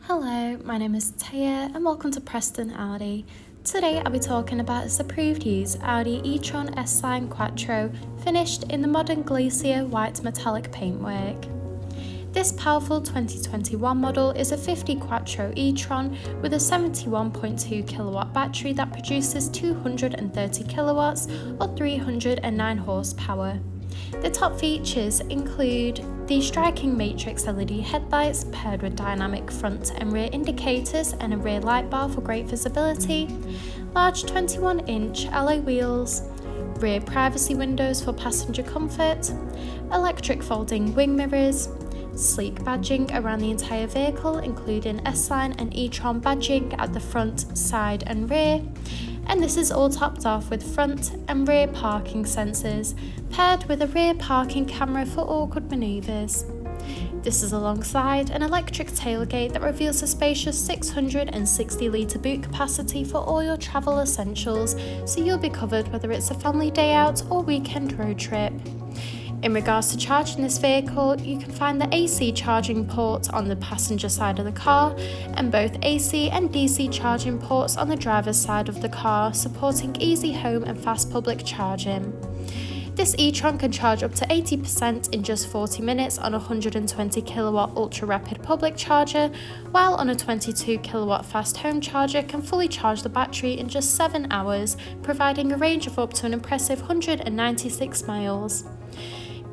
Hello, my name is Taya and welcome to Preston Audi. Today I'll be talking about this approved used Audi e-tron S-Line Quattro finished in the modern Glacier White metallic paintwork. This powerful 2021 model is a 50 Quattro e-tron with a 71.2 kilowatt battery that produces 230 kilowatts or 309 horsepower. The top features include the striking matrix LED headlights paired with dynamic front and rear indicators and a rear light bar for great visibility, large 21-inch alloy wheels, rear privacy windows for passenger comfort, electric folding wing mirrors, sleek badging around the entire vehicle including S-Line and e-tron badging at the front, side and rear, and this is all topped off with front and rear parking sensors, paired with a rear parking camera for awkward manoeuvres. This is alongside an electric tailgate that reveals a spacious 660 litre boot capacity for all your travel essentials, so you'll be covered whether it's a family day out or weekend road trip. In regards to charging this vehicle, you can find the AC charging port on the passenger side of the car and both AC and DC charging ports on the driver's side of the car, supporting easy home and fast public charging. This e-tron can charge up to 80% in just 40 minutes on a 120 kilowatt ultra rapid public charger, while on a 22 kilowatt fast home charger can fully charge the battery in just 7 hours, providing a range of up to an impressive 196 miles.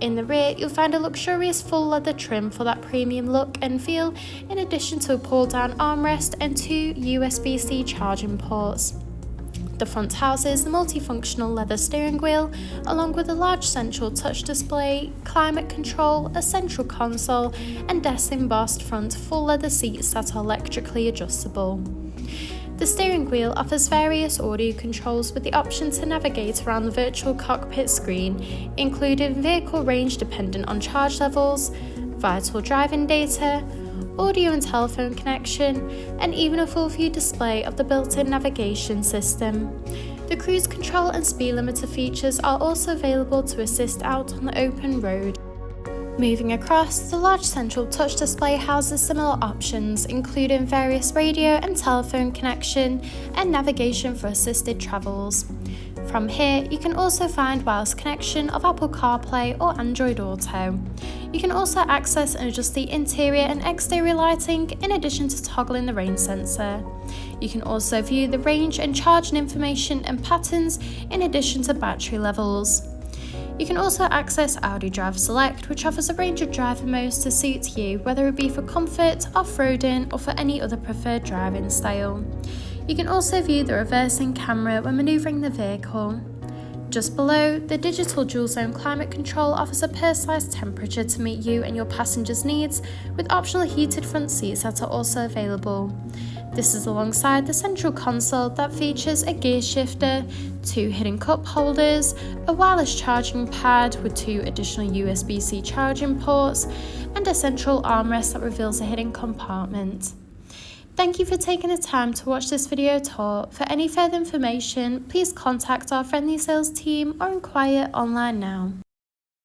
In the rear, you'll find a luxurious full leather trim for that premium look and feel, in addition to a pull-down armrest and 2 USB-C charging ports. The front houses the multifunctional leather steering wheel, along with a large central touch display, climate control, a central console, and embossed front full leather seats that are electrically adjustable. The steering wheel offers various audio controls with the option to navigate around the virtual cockpit screen, including vehicle range dependent on charge levels, vital driving data, audio and telephone connection, and even a full view display of the built-in navigation system. The cruise control and speed limiter features are also available to assist out on the open road. Moving across, the large central touch display houses similar options, including various radio and telephone connection and navigation for assisted travels. From here, you can also find wireless connection of Apple CarPlay or Android Auto. You can also access and adjust the interior and exterior lighting in addition to toggling the rain sensor. You can also view the range and charging information and patterns in addition to battery levels. You can also access Audi Drive Select, which offers a range of driving modes to suit you, whether it be for comfort, off-roading or for any other preferred driving style. You can also view the reversing camera when manoeuvring the vehicle. Just below, the digital dual zone climate control offers a personalised temperature to meet you and your passengers' needs, with optional heated front seats that are also available. This is alongside the central console that features a gear shifter, 2 hidden cup holders, a wireless charging pad with 2 additional USB-C charging ports, and a central armrest that reveals a hidden compartment. Thank you for taking the time to watch this video tour. For any further information, please contact our friendly sales team or inquire online now.